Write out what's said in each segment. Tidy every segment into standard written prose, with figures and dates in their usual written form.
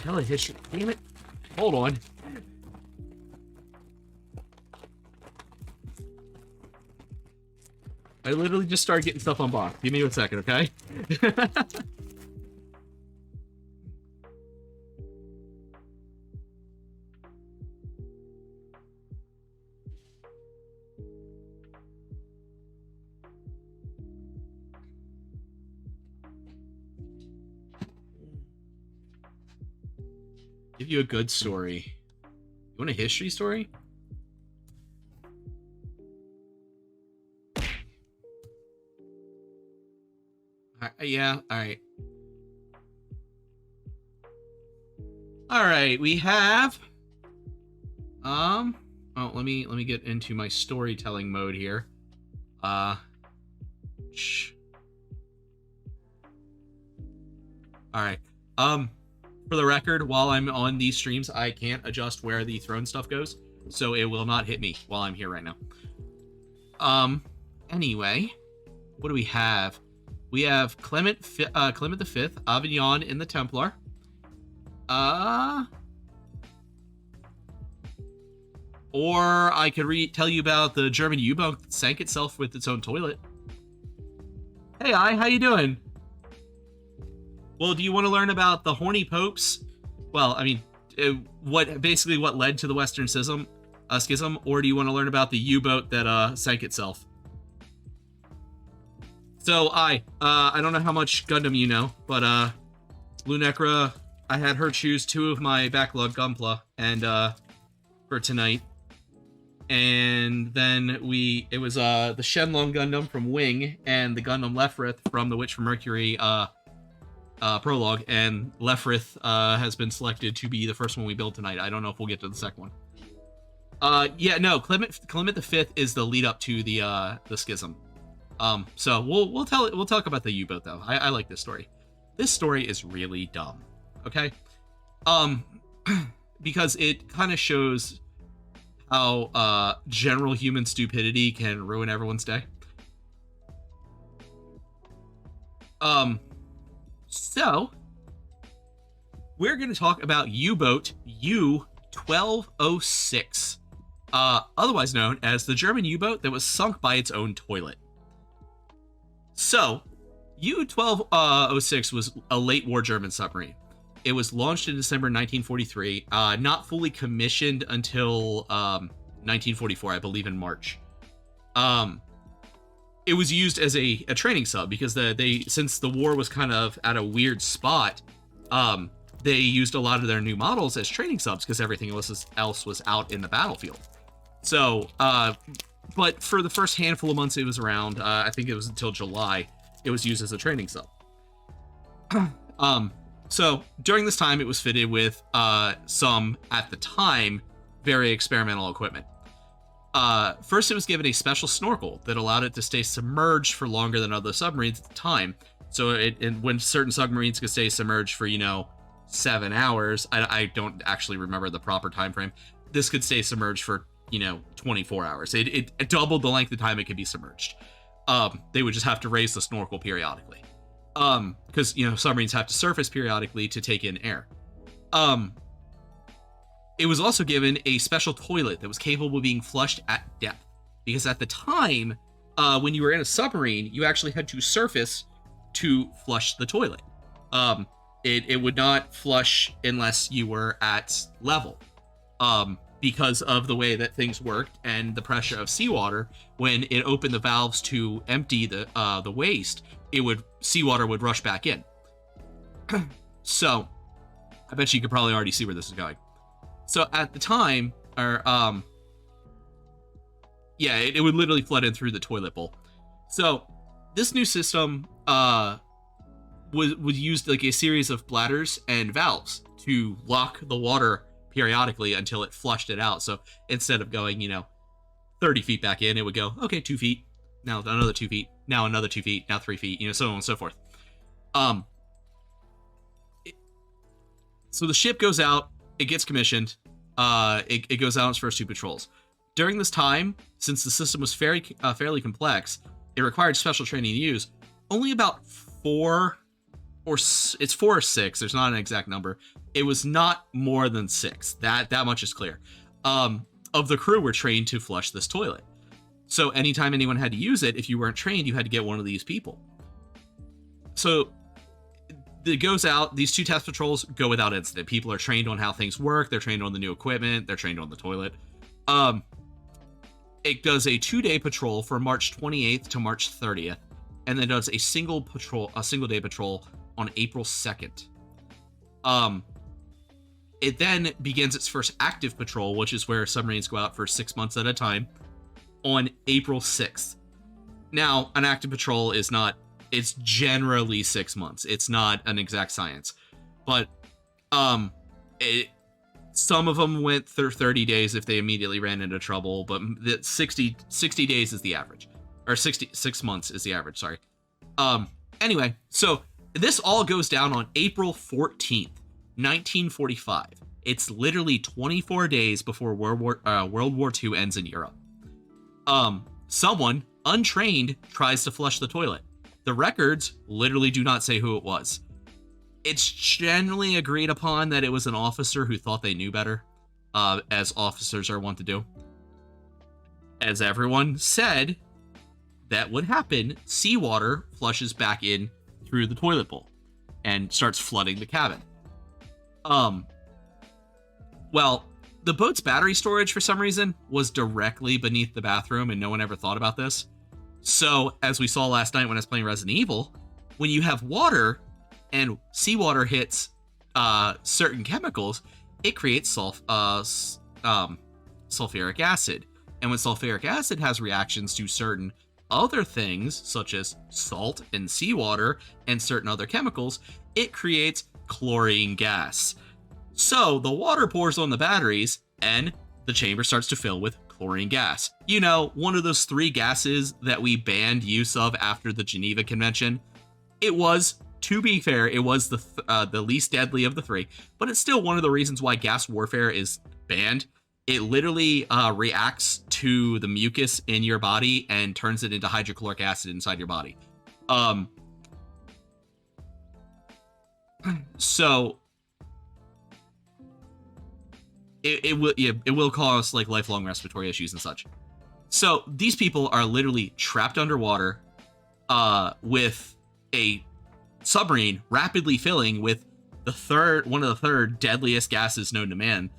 Tell a history. Damn it. Hold on. I literally just started getting stuff unboxed. Give me a second, okay? Give you a good story. You want a history story? Yeah, alright. Alright, we have... Oh, let me get into my storytelling mode here. Shh. Alright. For the record, while I'm on these streams, I can't adjust where the throne stuff goes, so it will not hit me while I'm here right now. Anyway, what do we have? We have Clement V, Avignon in the Templar. Or I could tell you about the German U-boat that sank itself with its own toilet. Hey, how you doing? Well, do you want to learn about the horny popes? Well, I mean, what led to the Western Schism, or do you want to learn about the U-boat that sank itself? So I don't know how much Gundam you know, but Lunecra, I had her choose 2 of my backlog Gunpla and for tonight. And then it was the Shenlong Gundam from Wing and the Gundam Lefrith from the Witch from Mercury prologue, and Lefrith has been selected to be the first one we build tonight. I don't know if we'll get to the second one. Yeah, no, Clement V is the lead up to the schism. So we'll talk about the U-boat though. I like this story. This story is really dumb. Okay, because it kind of shows how general human stupidity can ruin everyone's day. So we're going to talk about U-boat U-1206, otherwise known as the German U-boat that was sunk by its own toilet. So U-1206 was a late war German submarine. It was launched in December 1943, not fully commissioned until 1944, I believe in March. It was used as a training sub because since the war was kind of at a weird spot, they used a lot of their new models as training subs because everything else was out in the battlefield. So, but for the first handful of months it was around, I think it was until July, it was used as a training sub. So during this time, it was fitted with some, at the time, very experimental equipment. First, it was given a special snorkel that allowed it to stay submerged for longer than other submarines at the time. So when certain submarines could stay submerged for, 7 hours, I don't actually remember the proper time frame. This could stay submerged for, 24 hours. It doubled the length of time it could be submerged. They would just have to raise the snorkel periodically. Because, submarines have to surface periodically to take in air. It was also given a special toilet that was capable of being flushed at depth. Because at the time, when you were in a submarine, you actually had to surface to flush the toilet. It would not flush unless you were at level. Because of the way that things worked and the pressure of seawater, when it opened the valves to empty the waste, seawater would rush back in. So, I bet you could probably already see where this is going. So at the time, it would literally flood in through the toilet bowl. So this new system was used like a series of bladders and valves to lock the water periodically until it flushed it out. So instead of going, 30 feet back in, it would go, okay, 2 feet, now another 2 feet, now another 2 feet, now 3 feet, so on and so forth. So the ship goes out, it gets commissioned, it goes out on its first 2 patrols. During this time, since the system was fairly complex, it required special training to use. Only about 4 or 6, there's not an exact number, It was not more than 6. That much is clear. Of the crew were trained to flush this toilet. So anytime anyone had to use it, if you weren't trained, you had to get one of these people. So it goes out. These 2 test patrols go without incident. People are trained on how things work. They're trained on the new equipment. They're trained on the toilet. It does a 2-day patrol from March 28th to March 30th, and then does a single day patrol on April 2nd. It then begins its first active patrol, which is where submarines go out for 6 months at a time, on April 6th. Now, an active patrol is not, it's generally 6 months. It's not an exact science. But some of them went through 30 days if they immediately ran into trouble, but 60 days is the average. Or 6 months is the average, sorry. Anyway, so this all goes down on April 14th, 1945. It's literally 24 days before World War II ends in Europe. Someone, untrained, tries to flush the toilet. The records literally do not say who it was. It's generally agreed upon that it was an officer who thought they knew better, as officers are wont to do. As everyone said that would happen, seawater flushes back in through the toilet bowl and starts flooding the cabin. Well, the boat's battery storage, for some reason, was directly beneath the bathroom, and no one ever thought about this. So, as we saw last night when I was playing Resident Evil, when you have water and seawater hits certain chemicals, it creates sulfuric acid. And when sulfuric acid has reactions to certain other things, such as salt and seawater and certain other chemicals, it creates chlorine gas. So the water pours on the batteries and the chamber starts to fill with chlorine gas. You know, one of those 3 gases that we banned use of after the Geneva Convention. It was, to be fair, it was the least deadly of the 3, but it's still one of the reasons why gas warfare is banned. It literally reacts to the mucus in your body and turns it into hydrochloric acid inside your body. So it will cause like lifelong respiratory issues and such. So these people are literally trapped underwater with a submarine rapidly filling with one of the third deadliest gases known to man.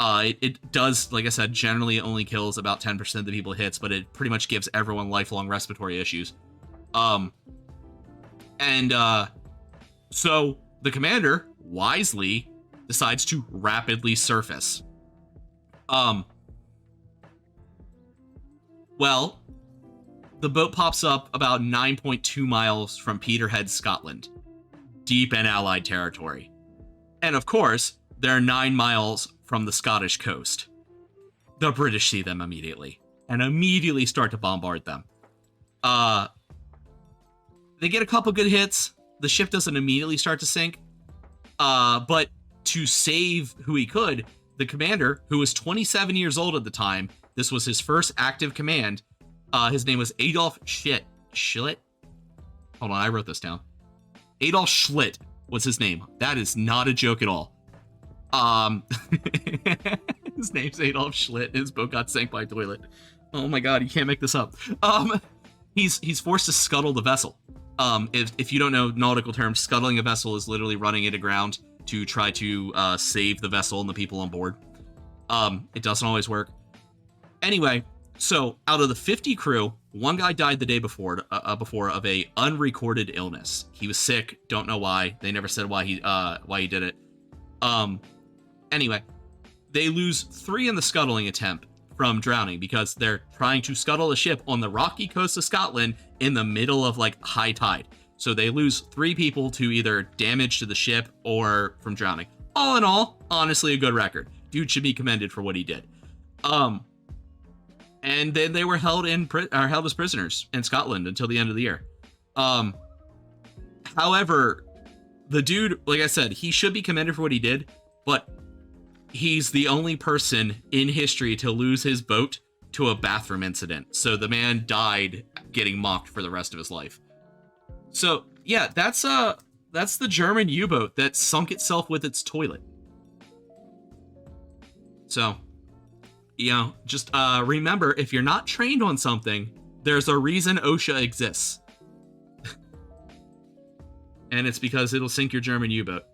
It does, like I said, generally only kills about 10% of the people it hits, but it pretty much gives everyone lifelong respiratory issues. So the commander wisely decides to rapidly surface. Well, the boat pops up about 9.2 miles from Peterhead, Scotland, deep in Allied territory. And of course, they're 9 miles from the Scottish coast. The British see them immediately, and immediately start to bombard them. They get a couple good hits. The ship doesn't immediately start to sink. But to save who he could, the commander, who was 27 years old at the time, this was his first active command. His name was Adolf Schlitt. Hold on, I wrote this down. Adolf Schlitt was his name. That is not a joke at all. His name's Adolf Schlitt. His boat got sank by a toilet. Oh my god, you can't make this up. He's forced to scuttle the vessel. If you don't know nautical terms, scuttling a vessel is literally running it aground to try to save the vessel and the people on board. It doesn't always work. Anyway, so out of the 50 crew, one guy died the day before of a unrecorded illness. He was sick. Don't know why. They never said why he did it. Anyway, they lose 3 in the scuttling attempt from drowning because they're trying to scuttle a ship on the rocky coast of Scotland in the middle of like high tide. So they lose 3 people to either damage to the ship or from drowning. All in all, honestly, a good record. Dude should be commended for what he did. And then they were held as prisoners in Scotland until the end of the year. However, the dude, like I said, he should be commended for what he did, but he's the only person in history to lose his boat to a bathroom incident. So the man died getting mocked for the rest of his life. So yeah, that's the German U-boat that sunk itself with its toilet. So, you know, just remember, if you're not trained on something, there's a reason OSHA exists. And it's because it'll sink your German U-boat.